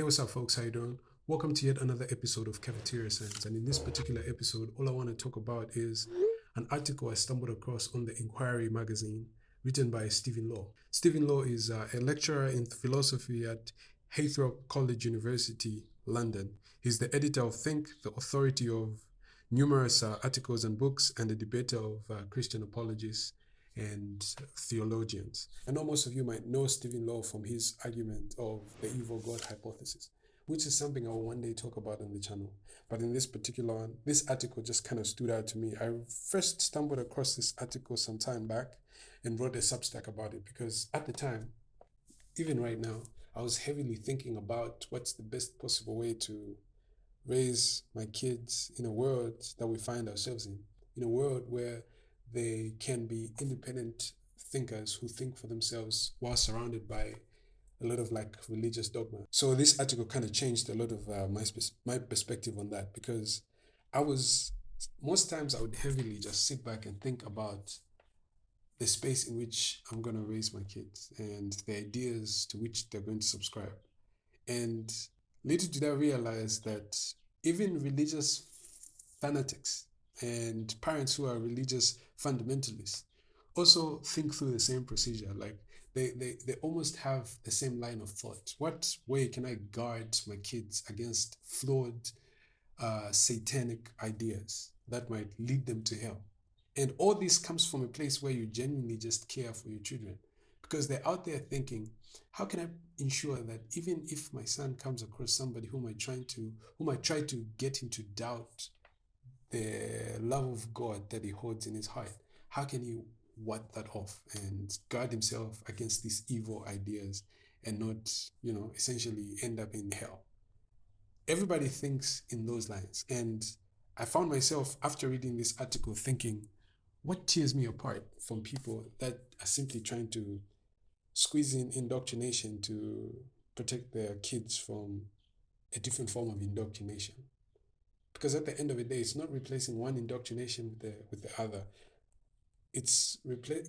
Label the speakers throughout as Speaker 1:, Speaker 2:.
Speaker 1: Hey, what's up, folks? How you doing? Welcome to yet another episode of Cafeteria Science. And in this particular episode, all I want to talk about is an article I stumbled across on the Inquiry magazine, written by Stephen Law. Stephen Law is a lecturer in philosophy at Hythrop College University, London. He's the editor of Think, the authority of numerous articles and books, and the debater of Christian apologists and theologians. I know most of you might know Stephen Law from his argument of the evil God hypothesis, which is something I will one day talk about on the channel. But in this particular one, this article just kind of stood out to me. I first stumbled across this article some time back and wrote a Substack about it because at the time, even right now, I was heavily thinking about what's the best possible way to raise my kids in a world that we find ourselves in a world where they can be independent thinkers who think for themselves while surrounded by a lot of like religious dogma. So this article kind of changed a lot of my perspective on that, because most times I would heavily just sit back and think about the space in which I'm going to raise my kids and the ideas to which they're going to subscribe. And little did I realize that even religious fanatics and parents who are religious fundamentalists also think through the same procedure. Like they almost have the same line of thought. What way can I guard my kids against flawed satanic ideas that might lead them to hell? And all this comes from a place where you genuinely just care for your children, because they're out there thinking, how can I ensure that even if my son comes across somebody who might try to get him to doubt the love of God that he holds in his heart, how can he ward that off and guard himself against these evil ideas and not, essentially end up in hell? Everybody thinks in those lines. And I found myself after reading this article thinking, what tears me apart from people that are simply trying to squeeze in indoctrination to protect their kids from a different form of indoctrination? Because at the end of the day, it's not replacing one indoctrination with the other. It's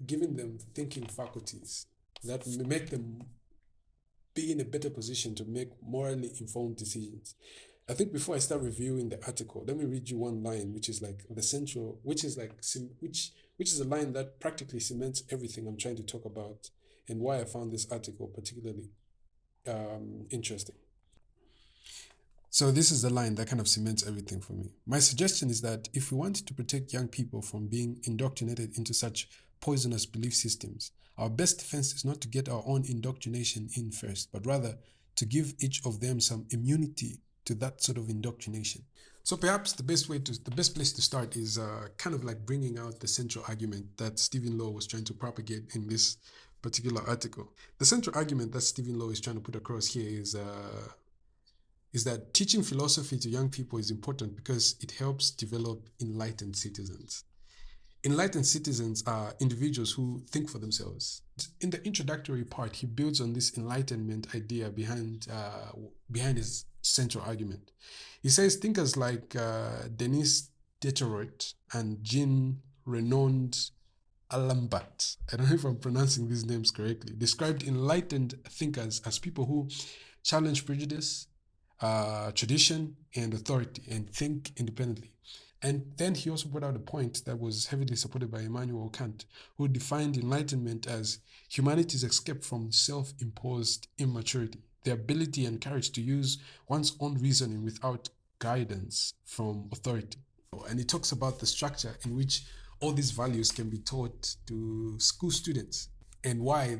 Speaker 1: giving them thinking faculties that make them be in a better position to make morally informed decisions. I think before I start reviewing the article, let me read you one line, which is like the central, which is a line that practically cements everything I'm trying to talk about and why I found this article particularly interesting. So this is the line that kind of cements everything for me. My suggestion is that if we want to protect young people from being indoctrinated into such poisonous belief systems, our best defense is not to get our own indoctrination in first, but rather to give each of them some immunity to that sort of indoctrination. So perhaps the best place to start is kind of like bringing out the central argument that Stephen Law was trying to propagate in this particular article. The central argument that Stephen Law is trying to put across here is that teaching philosophy to young people is important because it helps develop enlightened citizens. Enlightened citizens are individuals who think for themselves. In the introductory part, he builds on this enlightenment idea behind his central argument. He says thinkers like Denis Diderot and Jean Renaud Alambert, I don't know if I'm pronouncing these names correctly, described enlightened thinkers as people who challenge prejudice, tradition, and authority, and think independently. And then he also brought out a point that was heavily supported by Immanuel Kant, who defined enlightenment as humanity's escape from self-imposed immaturity, the ability and courage to use one's own reasoning without guidance from authority. And he talks about the structure in which all these values can be taught to school students and why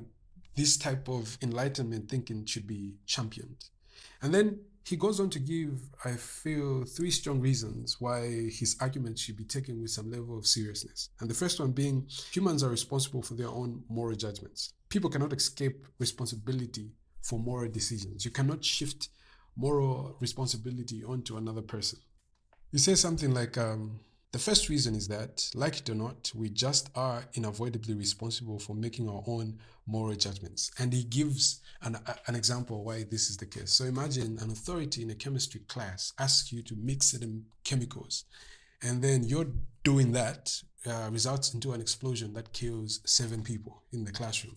Speaker 1: this type of enlightenment thinking should be championed. And then he goes on to give, I feel, 3 strong reasons why his argument should be taken with some level of seriousness. And the first one being, humans are responsible for their own moral judgments. People cannot escape responsibility for moral decisions. You cannot shift moral responsibility onto another person. He says something like, the first reason is that, like it or not, we just are unavoidably responsible for making our own moral judgments. And he gives an example why this is the case. So imagine an authority in a chemistry class asks you to mix certain chemicals, and then you're doing that results into an explosion that kills 7 people in the classroom.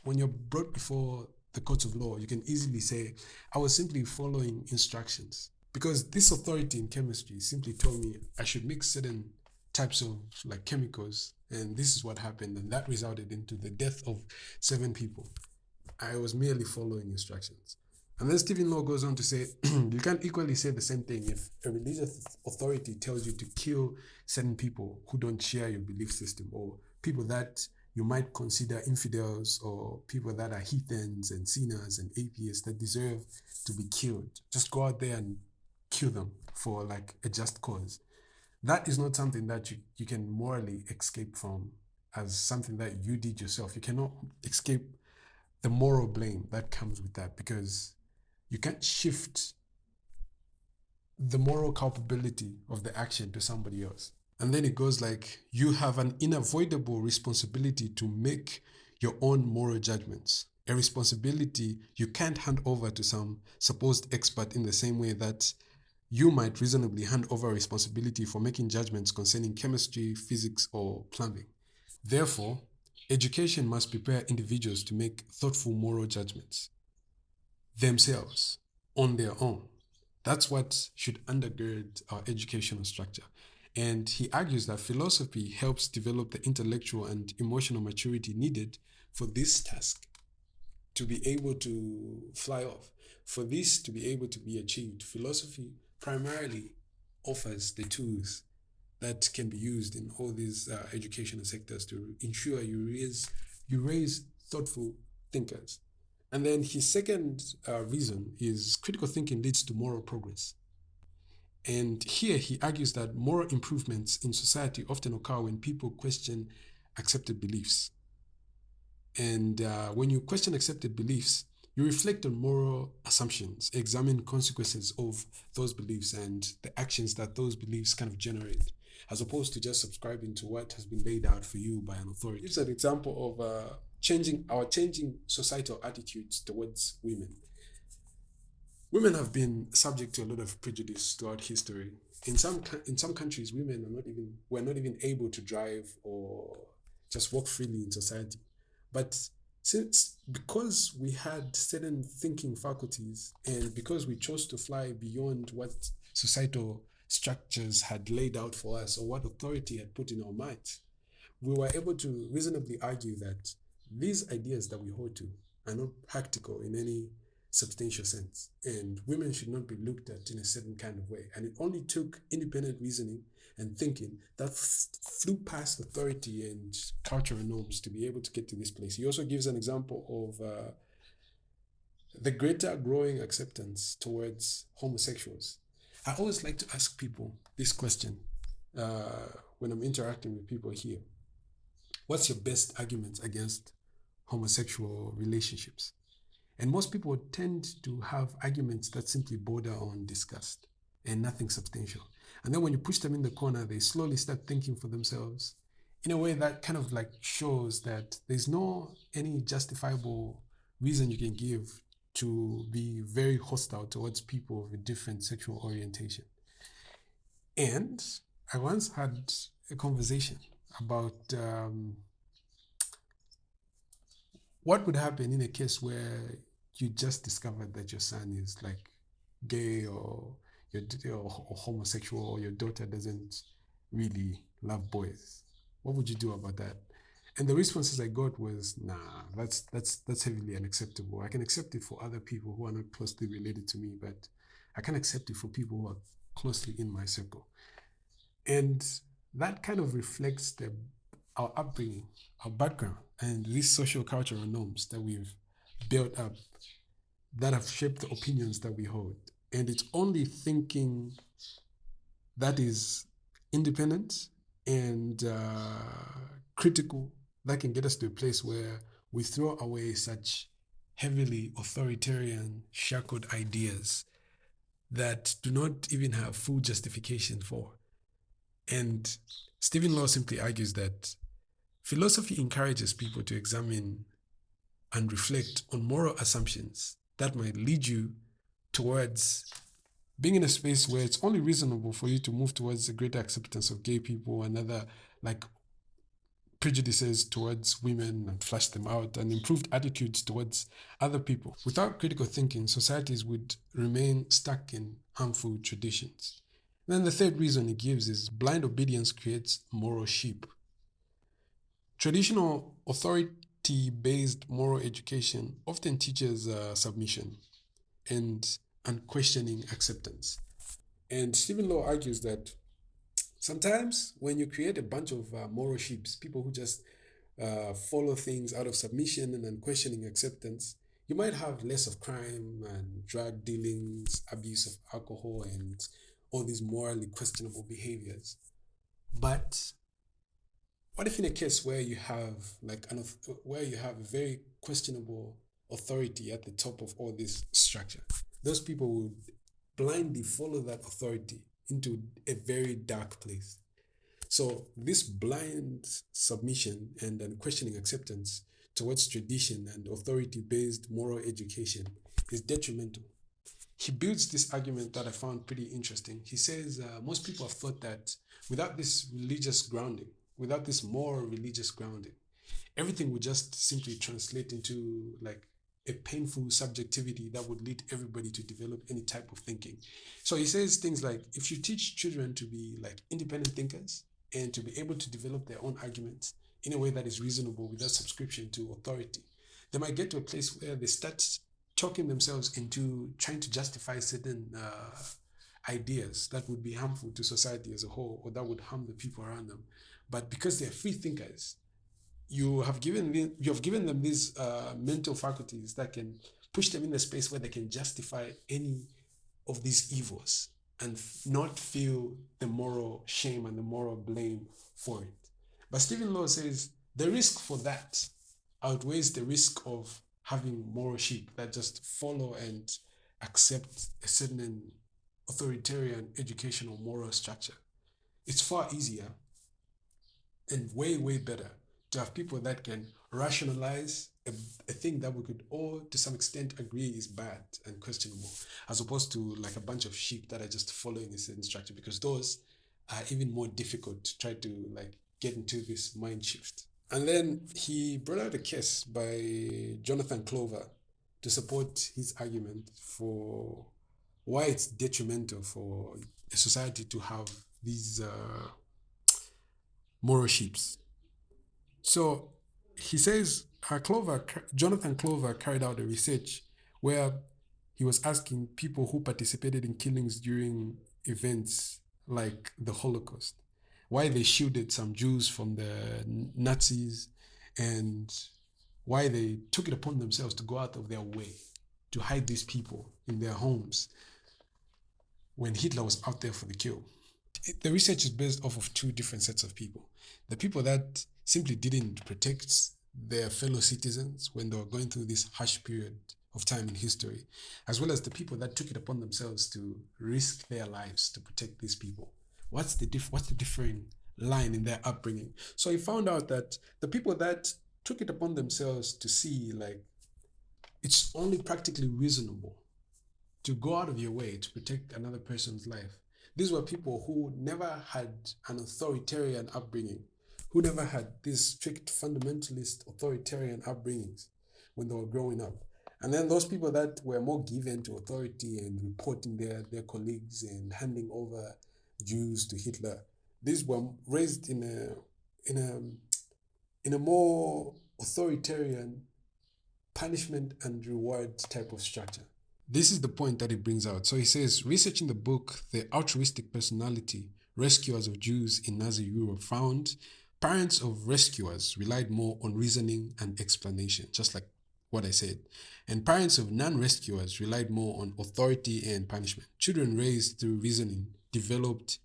Speaker 1: When you're brought before the courts of law, you can easily say, I was simply following instructions. Because this authority in chemistry simply told me I should mix certain types of like chemicals, and this is what happened, and that resulted into the death of 7 people. I was merely following instructions. And then Stephen Law goes on to say, you can't equally say the same thing if a religious authority tells you to kill certain people who don't share your belief system, or people that you might consider infidels, or people that are heathens and sinners and atheists that deserve to be killed. Just go out there and kill them for like a just cause. That is not something that you can morally escape from as something that you did yourself. You cannot escape the moral blame that comes with that, because you can't shift the moral culpability of the action to somebody else. And then it goes like, you have an unavoidable responsibility to make your own moral judgments. A responsibility you can't hand over to some supposed expert in the same way that you might reasonably hand over responsibility for making judgments concerning chemistry, physics, or plumbing. Therefore, education must prepare individuals to make thoughtful moral judgments themselves on their own. That's what should undergird our educational structure. And he argues that philosophy helps develop the intellectual and emotional maturity needed for this task to be able to fly off. For this to be able to be achieved, philosophy primarily offers the tools that can be used in all these educational sectors to ensure you raise thoughtful thinkers. And then his second reason is critical thinking leads to moral progress. And here he argues that moral improvements in society often occur when people question accepted beliefs. And when you question accepted beliefs, you reflect on moral assumptions, examine consequences of those beliefs and the actions that those beliefs kind of generate, as opposed to just subscribing to what has been laid out for you by an authority. It's an example of changing societal attitudes towards women. Women have been subject to a lot of prejudice throughout history. In some countries, women were not even able to drive or just walk freely in society. But because we had certain thinking faculties, and because we chose to fly beyond what societal structures had laid out for us or what authority had put in our minds, we were able to reasonably argue that these ideas that we hold to are not practical in any substantial sense, and women should not be looked at in a certain kind of way. And it only took independent reasoning and thinking that flew past authority and cultural norms to be able to get to this place. He also gives an example of the greater growing acceptance towards homosexuals. I always like to ask people this question when I'm interacting with people here. What's your best argument against homosexual relationships? And most people tend to have arguments that simply border on disgust and nothing substantial. And then when you push them in the corner, they slowly start thinking for themselves in a way that kind of like shows that there's no any justifiable reason you can give to be very hostile towards people of a different sexual orientation. And I once had a conversation about what would happen in a case where you just discovered that your son is like gay or homosexual, or your daughter doesn't really love boys? What would you do about that? And the responses I got was, nah, that's heavily unacceptable. I can accept it for other people who are not closely related to me, but I can't accept it for people who are closely in my circle. And that kind of reflects our upbringing, our background, and these social cultural norms that we've built up that have shaped the opinions that we hold. And it's only thinking that is independent and critical that can get us to a place where we throw away such heavily authoritarian, shackled ideas that do not even have full justification for. And Stephen Law simply argues that philosophy encourages people to examine and reflect on moral assumptions that might lead you towards being in a space where it's only reasonable for you to move towards a greater acceptance of gay people and other like prejudices towards women and flush them out, and improved attitudes towards other people. Without critical thinking, societies would remain stuck in harmful traditions. Then the third reason he gives is blind obedience creates moral sheep. Traditional authority-based moral education often teaches submission and unquestioning acceptance. And Stephen Law argues that sometimes when you create a bunch of moral sheeps, people who just follow things out of submission and unquestioning acceptance, you might have less of crime and drug dealings, abuse of alcohol, and all these morally questionable behaviors. But what if in a case where you have where you have a very questionable authority at the top of all this structure? Those people would blindly follow that authority into a very dark place. So this blind submission and unquestioning acceptance towards tradition and authority-based moral education is detrimental. He builds this argument that I found pretty interesting. He says most people have thought that without this religious grounding, without this moral religious grounding, everything would just simply translate into like a painful subjectivity that would lead everybody to develop any type of thinking. So he says things like, if you teach children to be like independent thinkers and to be able to develop their own arguments in a way that is reasonable without subscription to authority, they might get to a place where they start talking themselves into trying to justify certain ideas that would be harmful to society as a whole, or that would harm the people around them. But because they're free thinkers, you have given them these mental faculties that can push them in a space where they can justify any of these evils and not feel the moral shame and the moral blame for it. But Stephen Law says the risk for that outweighs the risk of having moral sheep that just follow and accept a certain authoritarian educational moral structure. It's far easier and way, way better to have people that can rationalize a thing that we could all, to some extent, agree is bad and questionable, as opposed to like a bunch of sheep that are just following a certain structure, because those are even more difficult to try to like get into this mind shift. And then he brought out a case by Jonathan Clover to support his argument for why it's detrimental for a society to have these moral sheeps. So he says Jonathan Clover carried out a research where he was asking people who participated in killings during events like the Holocaust why they shielded some Jews from the Nazis and why they took it upon themselves to go out of their way to hide these people in their homes when Hitler was out there for the kill. The research is based off of two different sets of people. The people that simply didn't protect their fellow citizens when they were going through this harsh period of time in history, as well as the people that took it upon themselves to risk their lives to protect these people. What's the differing line in their upbringing? So he found out that the people that took it upon themselves to see like it's only practically reasonable to go out of your way to protect another person's life. These were people who never had an authoritarian upbringing, who never had these strict fundamentalist authoritarian upbringings when they were growing up. And then those people that were more given to authority and reporting their colleagues and handing over Jews to Hitler, these were raised in a more authoritarian punishment and reward type of structure. This is the point that he brings out. So he says, researching the book, The Altruistic Personality, Rescuers of Jews in Nazi Europe, found parents of rescuers relied more on reasoning and explanation, just like what I said. And parents of non-rescuers relied more on authority and punishment. Children raised through reasoning developed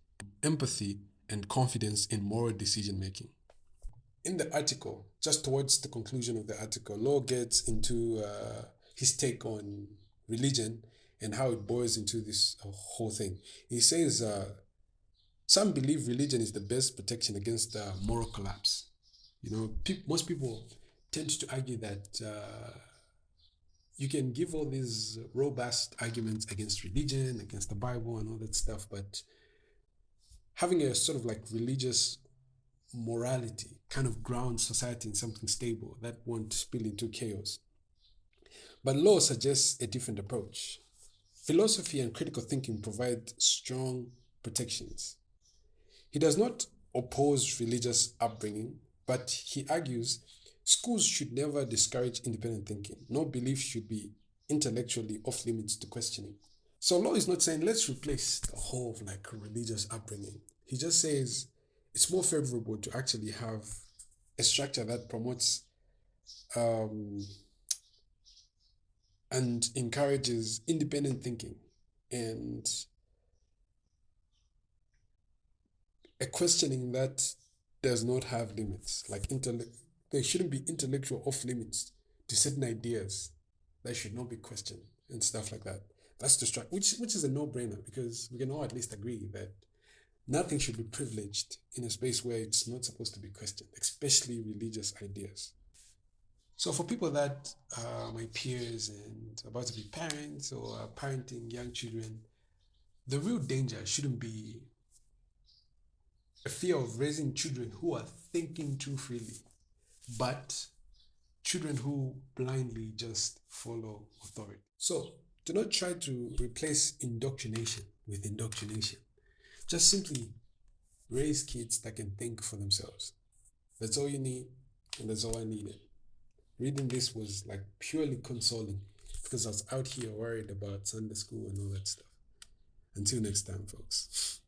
Speaker 1: empathy and confidence in moral decision-making. In the article, just towards the conclusion of the article, Law gets into his take on religion and how it boils into this whole thing. He says, some believe religion is the best protection against moral collapse. You know, most people tend to argue that you can give all these robust arguments against religion, against the Bible and all that stuff, but having a sort of like religious morality, kind of ground society in something stable that won't spill into chaos. But law suggests a different approach. Philosophy and critical thinking provide strong protections. He does not oppose religious upbringing, but he argues schools should never discourage independent thinking. No belief should be intellectually off limits to questioning. So law is not saying let's replace the whole of like religious upbringing. He just says it's more favorable to actually have a structure that promotes um, and encourages independent thinking and a questioning that does not have limits. Like there shouldn't be intellectual off limits to certain ideas that should not be questioned and stuff like that. That's the structure, which is a no-brainer because we can all at least agree that nothing should be privileged in a space where it's not supposed to be questioned, especially religious ideas. So for people that are my peers and about to be parents or are parenting young children, the real danger shouldn't be a fear of raising children who are thinking too freely, but children who blindly just follow authority. So do not try to replace indoctrination with indoctrination. Just simply raise kids that can think for themselves. That's all you need, and that's all I needed. Reading this was like purely consoling because I was out here worried about Sunday school and all that stuff. Until next time, folks.